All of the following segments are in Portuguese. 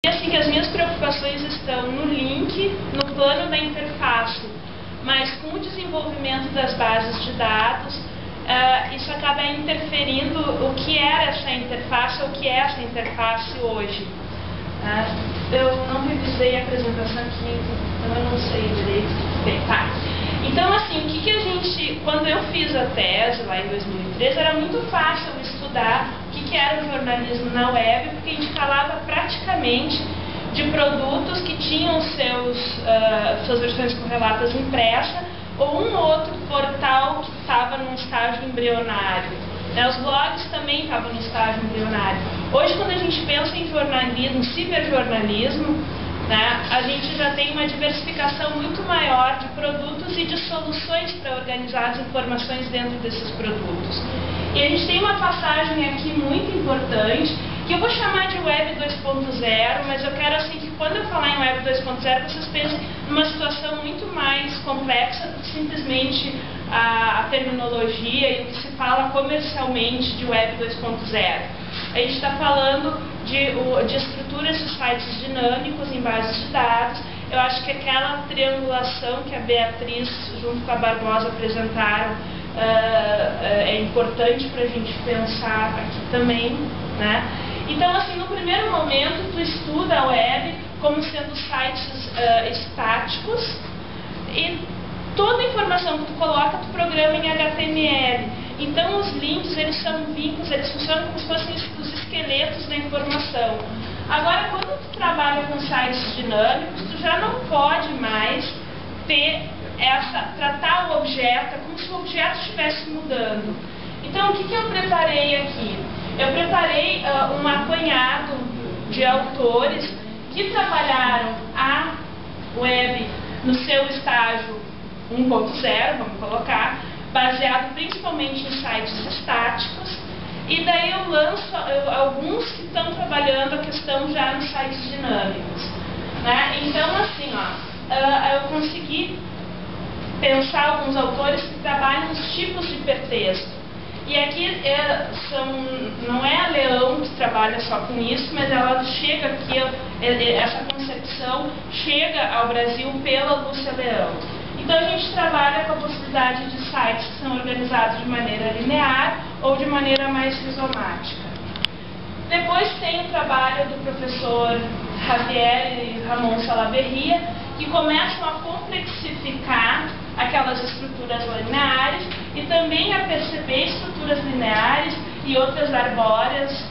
E assim que as minhas preocupações estão no link, no plano da interface, mas com o desenvolvimento das bases de dados, isso acaba interferindo o que era essa interface, ou o que é essa interface hoje. Eu não revisei a apresentação aqui, então eu não sei direito. Bem, tá. Então, assim, o que a gente, quando eu fiz a tese lá em 2013, era muito fácil estudar o que era o jornalismo na web, porque a gente falava praticamente de produtos que tinham suas versões correlatas impressa, ou um outro portal que estava num estágio embrionário. Os blogs também estavam no estágio embrionário. Hoje, quando a gente pensa em jornalismo, ciberjornalismo, a gente já tem uma diversificação muito maior de produtos e de soluções para organizar as informações dentro desses produtos. E a gente tem uma passagem aqui muito importante, que eu vou chamar de Web 2.0, mas eu quero assim que quando eu falar em Web 2.0, vocês pensem numa situação muito mais complexa do que simplesmente a terminologia e o que se fala comercialmente de Web 2.0. A gente está falando de estruturas de sites dinâmicos em bases de dados. Eu acho que aquela triangulação que a Beatriz junto com a Barbosa apresentaram é importante para a gente pensar aqui também, Então, assim, no primeiro momento, tu estuda a web como sendo sites estáticos e toda a informação que tu coloca, tu programa em HTML. Então, os links, eles são vínculos, eles funcionam como se fossem os esqueletos da informação. Agora, quando tu trabalha com sites dinâmicos, tu já não pode mais tratar o objeto como se o objeto estivesse mudando. Então, o que eu preparei aqui? Eu preparei um apanhado de autores que trabalharam a web no seu estágio 1.0, vamos colocar, baseado principalmente em sites estáticos, e daí eu lanço alguns que estão trabalhando a questão já nos sites dinâmicos. Então, assim, eu consegui pensar alguns autores que trabalham os tipos de hipertexto. E aqui não é a Leão que trabalha só com isso, mas ela chega aqui, essa concepção chega ao Brasil pela Lúcia Leão. Então a gente trabalha com a possibilidade de sites que são organizados de maneira linear ou de maneira mais rizomática. Depois tem o trabalho do professor Javier e Ramon Salaverria, que começam a complexificar aquelas estruturas lineares e também a perceber estruturas lineares e outras arbóreas.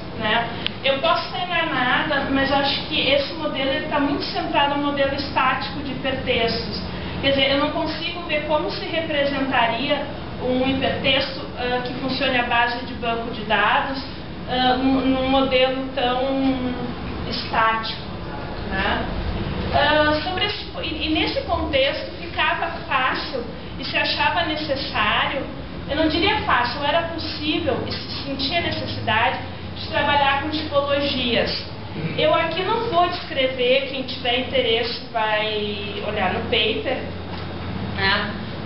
Eu posso estar enganada, mas eu acho que esse modelo está muito centrado no modelo estático de hipertextos. Quer dizer, eu não consigo ver como se representaria um hipertexto que funcione à base de banco de dados num modelo tão estático. E nesse contexto ficava fácil e se achava necessário, eu não diria fácil, era possível e se sentia necessidade de trabalhar com tipologias. Eu aqui não vou descrever, quem tiver interesse vai olhar no paper,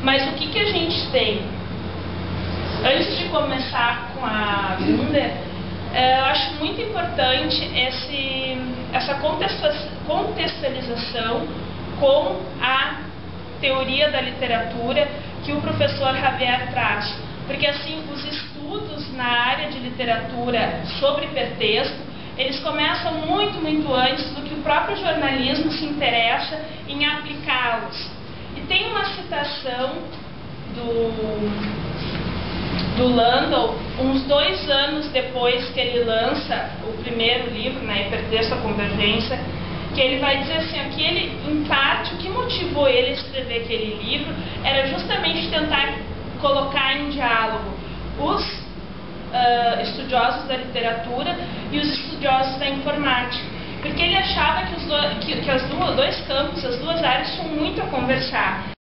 mas o que a gente tem? Antes de começar com a Gunder, eu acho muito importante essa contextualização com a teoria da literatura que o professor Javier traz. Porque assim, os estudos na área de literatura sobre hipertexto, eles começam muito, muito antes do que o próprio jornalismo se interessa em aplicá-los. E tem uma citação do Landau, uns 2 anos depois que ele lança o primeiro livro, Hipertexto, a Convergência, que ele vai dizer assim, que ele, em parte, o que motivou ele a escrever aquele livro era justamente tentar colocar em diálogo os estudiosos da literatura e os estudiosos da informática, porque ele achava que os dois campos, as duas áreas, tinham muito a conversar.